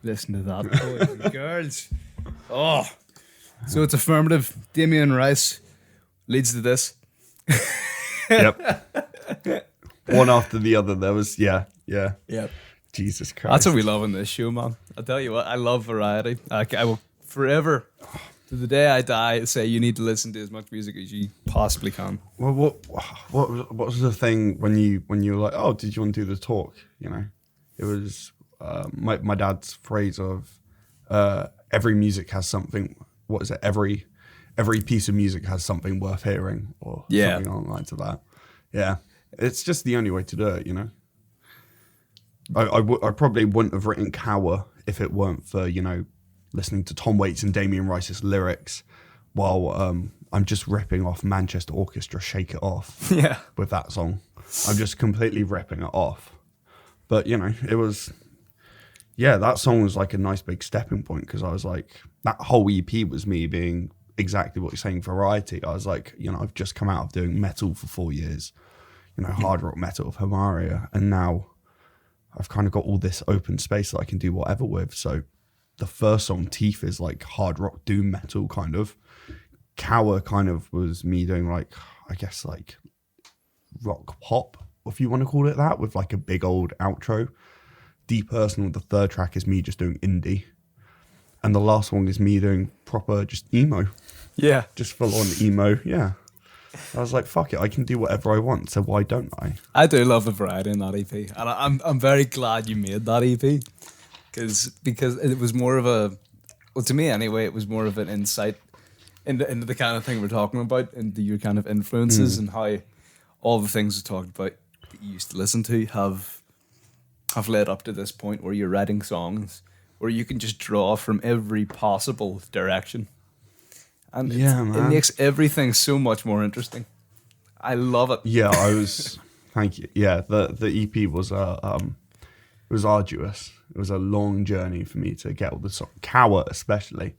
Listen to that, boys and girls. Oh, so it's affirmative. Damien Rice leads to this. Yep. One after the other. There was, yeah. Yep. Jesus Christ. That's what we love in this show, man. I tell you what, I love variety. I will forever, to the day I die, say you need to listen to as much music as you possibly can. Well, what was the thing when you were like, oh, did you want to do the talk? You know, it was my dad's phrase of every music has something. What is it? Every piece of music has something worth hearing, or something along the lines of that. Yeah, it's just the only way to do it. You know, I probably wouldn't have written Cower if it weren't for, you know, listening to Tom Waits and Damien Rice's lyrics while I'm just ripping off Manchester Orchestra Shake It Off with that song. I'm just completely ripping it off. But, you know, it was, that song was like a nice big stepping point, because I was like, that whole EP was me being exactly what you're saying, variety. I was like, you know, I've just come out of doing metal for 4 years, you know, hard rock metal of Hamaria, and now I've kind of got all this open space that I can do whatever with. So the first song, Teeth, is like hard rock doom metal kind of. Cower kind of was me doing like, I guess like rock pop, if you want to call it that, with like a big old outro. Depersonal, the third track, is me just doing indie. And the last one is me doing proper just emo. Yeah. Just full on emo, yeah. I was like, fuck it, I can do whatever I want, so why don't I? I do love the variety in that EP, and I'm very glad you made that EP, because it was more of a, well, to me anyway, it was more of an insight into the kind of thing we're talking about, into your kind of influences and how all the things we talked about that you used to listen to have led up to this point where you're writing songs where you can just draw from every possible direction. And it makes everything so much more interesting. I love it. Yeah, thank you. Yeah, the EP was it was arduous. It was a long journey for me to get all the song. Cower especially.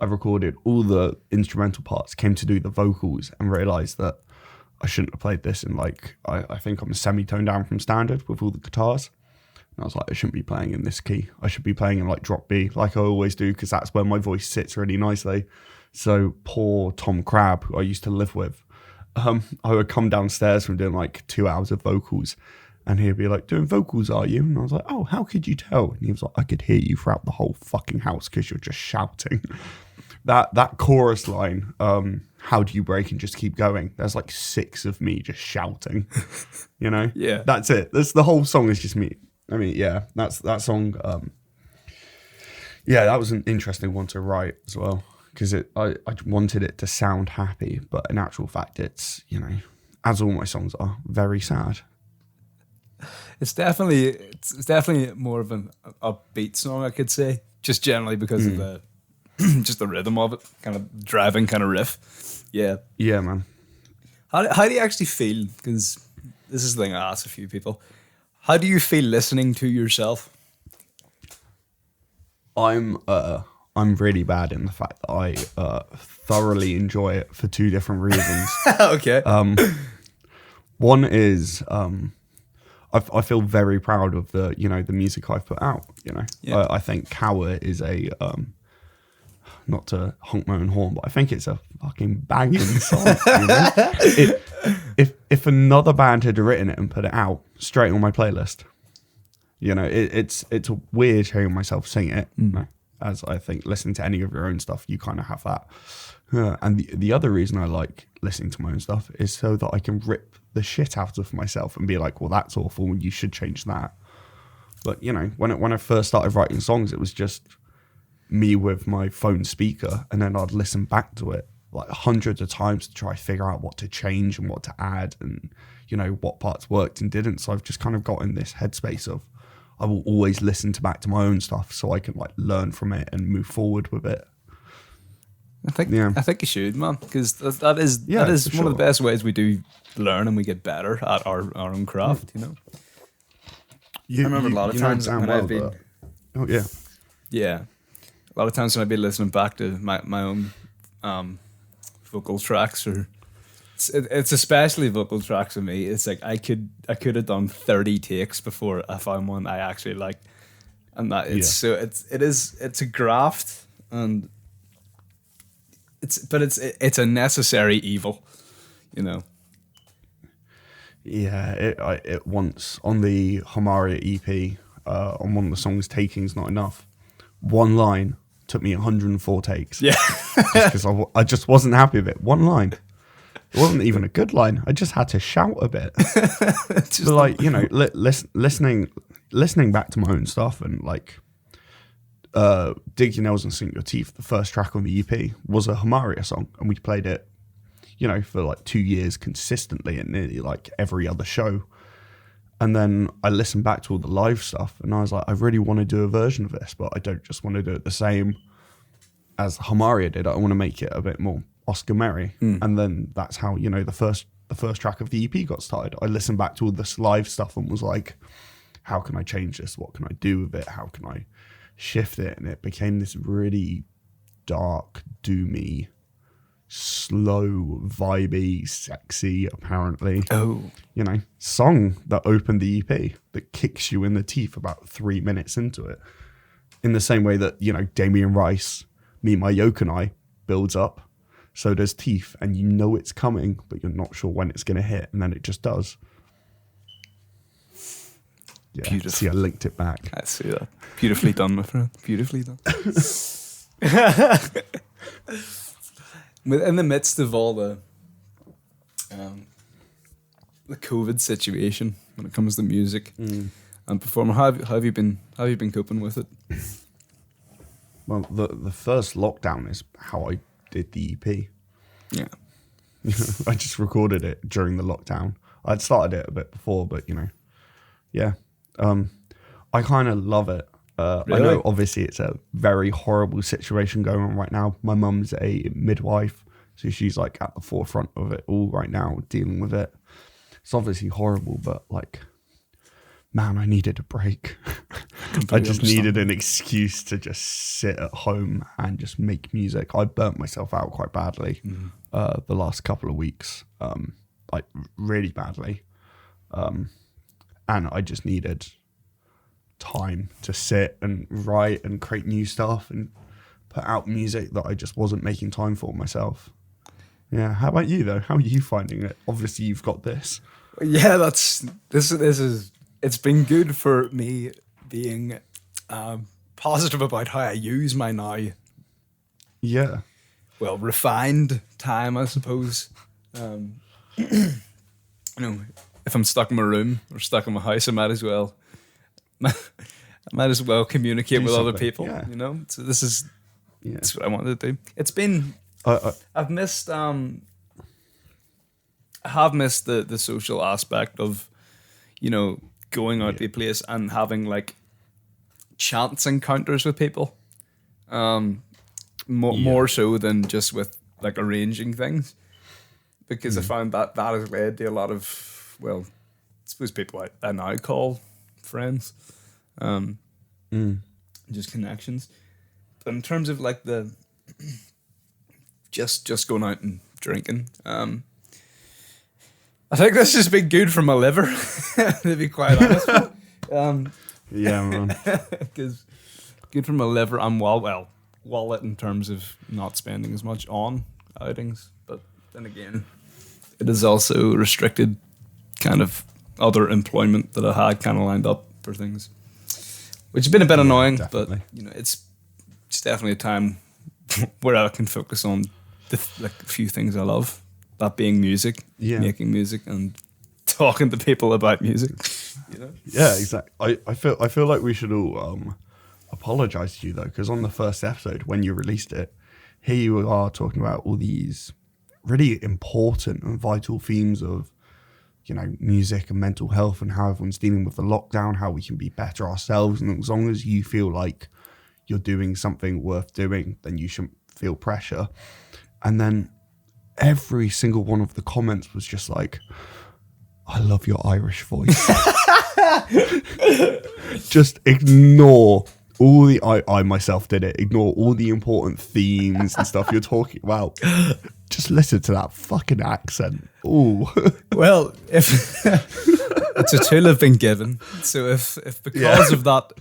I recorded all the instrumental parts, came to do the vocals, and realised that I shouldn't have played this in like, I think I'm a semitone down from standard with all the guitars. And I was like, I shouldn't be playing in this key. I should be playing in like drop B, like I always do, because that's where my voice sits really nicely. So poor Tom Crabb, who I used to live with, I would come downstairs from doing like 2 hours of vocals, and he'd be like, doing vocals, are you? And I was like, oh, how could you tell? And he was like, I could hear you throughout the whole fucking house because you're just shouting. That chorus line, how do you break and just keep going? There's like 6 of me just shouting, you know? Yeah. That's it. That's the whole song is just me. I mean, yeah, that's that song. That was an interesting one to write as well, because I wanted it to sound happy, but in actual fact, it's, you know, as all my songs are, very sad. It's definitely more of an upbeat song, I could say, just generally because of the just the rhythm of it, kind of driving kind of riff. Yeah. Yeah, man. How do you actually feel? Because this is the thing I ask a few people. How do you feel listening to yourself? I'm really bad in the fact that I thoroughly enjoy it for 2 different reasons. Okay. One is I feel very proud of the music I've put out. You know, Yeah. I think Cower is a not to honk my own horn, but I think it's a fucking banging song. You know? If another band had written it and put it out, straight on my playlist. You know, it's weird hearing myself sing it. You know, as I think listening to any of your own stuff, you kind of have that. And the other reason I like listening to my own stuff is so that I can rip the shit out of myself and be like, well, that's awful, and you should change that. But, you know, when I first started writing songs, it was just me with my phone speaker, and then I'd listen back to it like hundreds of times to try to figure out what to change and what to add, and, you know, what parts worked and didn't. So I've just kind of got in this headspace of I will always listen back to my own stuff so I can like learn from it and move forward with it. I think you should, man, because that is one of the best ways we do learn and we get better at our own craft. You know, I remember a lot of times when I've been, a lot of times when I've been listening back to my own vocal tracks, or it's especially vocal tracks for me. It's like I could have done 30 takes before I found one I actually liked. and that it's a graft, and it's a necessary evil, you know. Yeah, it once on the Hamaria EP, on one of the songs, "Taking's Not Enough," one line took me 104 takes. Yeah, because I just wasn't happy with it. One line, it wasn't even a good line. I just had to shout a bit. But like, you know, listening back to my own stuff, and like, "Dig Your Nails and Sink Your Teeth," the first track on the EP, was a Hamaria song, and we played it, you know, for like 2 years consistently at nearly like every other show. And then I listened back to all the live stuff, and I was like, I really want to do a version of this, but I don't just want to do it the same as Hamaria did. I want to make it a bit more Oscar Merry. And then that's how, you know, the first track of the EP got started. I listened back to all this live stuff and was like, how can I change this? What can I do with it? How can I shift it? And it became this really dark, doomy, slow, vibey, sexy, apparently, you know, song that opened the EP, that kicks you in the teeth about 3 minutes into it, in the same way that, you know, Damien Rice, "Me, My Yoke and I" builds up. So does Teeth, and you know it's coming, but you're not sure when it's going to hit, and then it just does. Yeah, beautiful. See, I linked it back. I see that. Beautifully done, my friend. Beautifully done. In the midst of all the COVID situation when it comes to music and performing, how have you been coping with it? Well, the first lockdown is how I did the EP. Yeah. I just recorded it during the lockdown. I'd started it a bit before, but, you know, yeah. I kind of love it. Really? I know obviously it's a very horrible situation going on right now. My mum's a midwife, so she's like at the forefront of it all right now, dealing with it. It's obviously horrible, but like, man, I needed a break. I just needed an excuse to just sit at home and just make music. I burnt myself out quite badly the last couple of weeks, like really badly. And I just needed time to sit and write and create new stuff and put out music that I just wasn't making time for myself. Yeah. How about you though? How are you finding it? Obviously you've got this. Yeah, this is it's been good for me being positive about how I use my now refined time, I suppose. You know, if I'm stuck in my room or stuck in my house, I might as well communicate with other people. Yeah. You know, so that's what I wanted to do. It's been I've missed I have missed the social aspect of, you know, going out to a place and having like chance encounters with people, more so than just with like arranging things, because I found that has led to a lot of, well, I suppose people I now call friends, just connections. But in terms of like the just going out and drinking, I think that's just been good for my liver, to be quite honest. Yeah, man. Because good for my liver and wallet in terms of not spending as much on outings. But then again, it is also restricted kind of other employment that I had kind of lined up for things, which has been a bit annoying. Definitely. But you know, it's definitely a time where I can focus on a few things I love. That being music, making music, and talking to people about music. You know? Yeah, exactly. I feel like we should all apologize to you though, because on the first episode when you released it, here you are talking about all these really important and vital themes of, you know, music and mental health and how everyone's dealing with the lockdown, how we can be better ourselves, and as long as you feel like you're doing something worth doing, then you shouldn't feel pressure. And then every single one of the comments was just like, I love your Irish voice. Just ignore all the, I myself did it, ignore all the important themes and stuff you're talking about. Just listen to that fucking accent. Ooh. Well, if it's a tool I've been given, so if because of that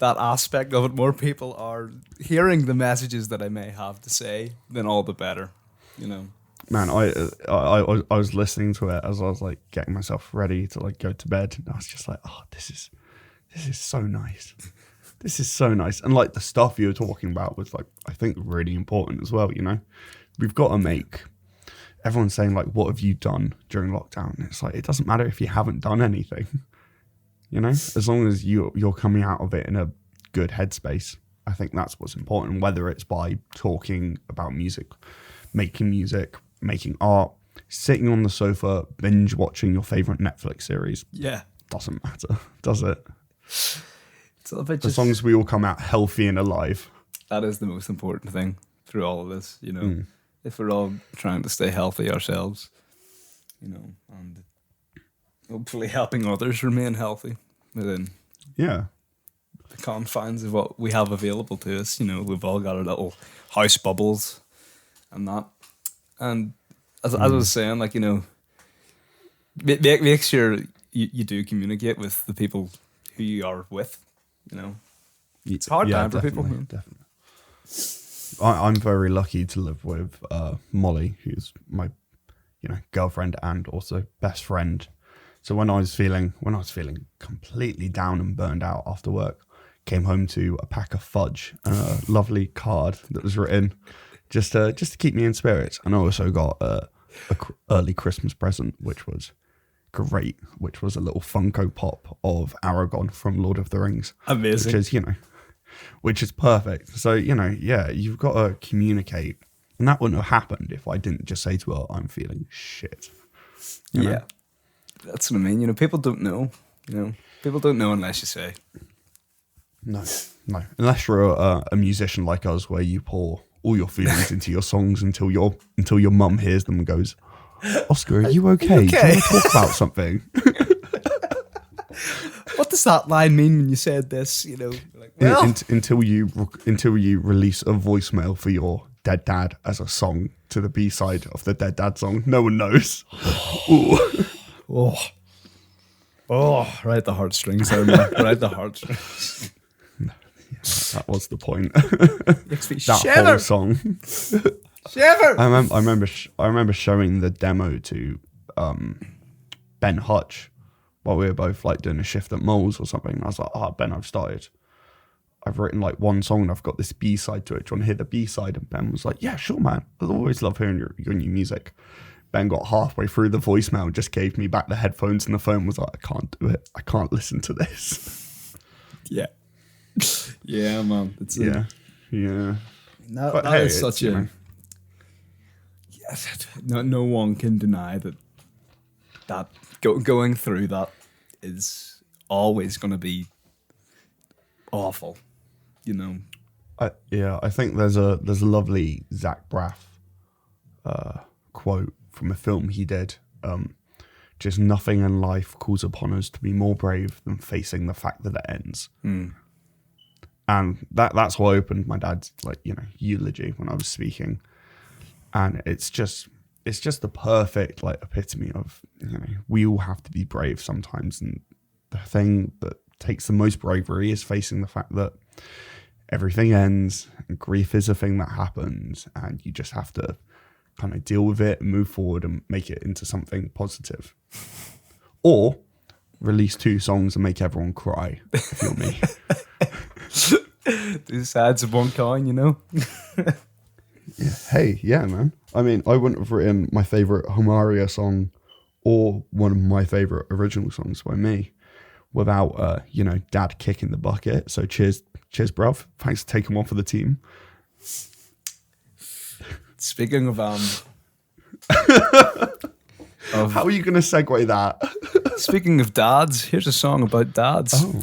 that aspect of it, more people are hearing the messages that I may have to say, then all the better, you know. Man, I was listening to it as I was like getting myself ready to like go to bed, and I was just like, oh, this is so nice. This is so nice. And like the stuff you were talking about was like, I think really important as well, you know. We've got to make, everyone's saying like, what have you done during lockdown? And it's like, it doesn't matter if you haven't done anything, you know, as long as you're coming out of it in a good headspace. I think that's what's important, whether it's by talking about music, making art, sitting on the sofa, binge watching your favorite Netflix series. Yeah. Doesn't matter, does it? As long as we all come out healthy and alive. That is the most important thing through all of this, you know. If we're all trying to stay healthy ourselves, you know, and hopefully helping others remain healthy within the confines of what we have available to us. You know, we've all got our little house bubbles and that. And as I was saying, like, you know, make sure you do communicate with the people who you are with, you know. It's hard time for people. Definitely. I'm very lucky to live with Molly, who's my, you know, girlfriend and also best friend. So when I was feeling completely down and burned out after work, came home to a pack of fudge and a lovely card that was written just to keep me in spirits. And I also got a early Christmas present, which was great, which was a little Funko Pop of Aragorn from Lord of the Rings. Amazing. Which is, you know, which is perfect. So, you know, yeah, you've got to communicate. And that wouldn't have happened if I didn't just say to her, I'm feeling shit. You know? That's what I mean. You know, people don't know. You know, people don't know unless you say. No. Unless you're a musician like us, where you pour all your feelings into your songs until your mum hears them and goes, Oscar, are you okay? Do you want to talk about something? What does that line mean when you said this? You know, like, well, until you release a voicemail for your dead dad as a song to the B-side of the dead dad song, no one knows. Right at the heartstrings there, man. Right at the heartstrings. That was the point. That whole song. Shiver. I remember showing the demo to Ben Hutch while we were both like doing a shift at Moles or something. And I was like, Ben, I've written like one song and I've got this B-side to it. Do you want to hear the B-side? And Ben was like, yeah, sure, man. I always love hearing your new music. Ben got halfway through the voicemail, just gave me back the headphones, and the phone was like, I can't do it. I can't listen to this. Yeah. Yeah, man. Yeah. No, that is such a... You know, no one can deny that going through that is always going to be awful, you know. I think there's a lovely Zach Braff quote from a film he did. Just nothing in life calls upon us to be more brave than facing the fact that it ends. And that's why I opened my dad's, like, you know, eulogy when I was speaking. And it's just the perfect like epitome of, you know, we all have to be brave sometimes, and the thing that takes the most bravery is facing the fact that everything ends and grief is a thing that happens, and you just have to kind of deal with it and move forward and make it into something positive. Or release 2 songs and make everyone cry, if you're me. 2 sides of one coin, you know. Yeah. Hey, yeah, man. I mean, I wouldn't have written my favorite Homaria song or one of my favorite original songs by me without, you know, Dad kicking the bucket. So cheers, bruv. Thanks for taking one for the team. Speaking of how are you going to segue that? Speaking of dads, here's a song about dads. Oh.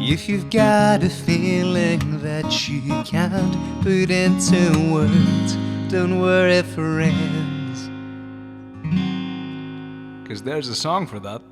If you've got a feeling that you can't put into words, don't worry, friends. 'Cause there's a song for that.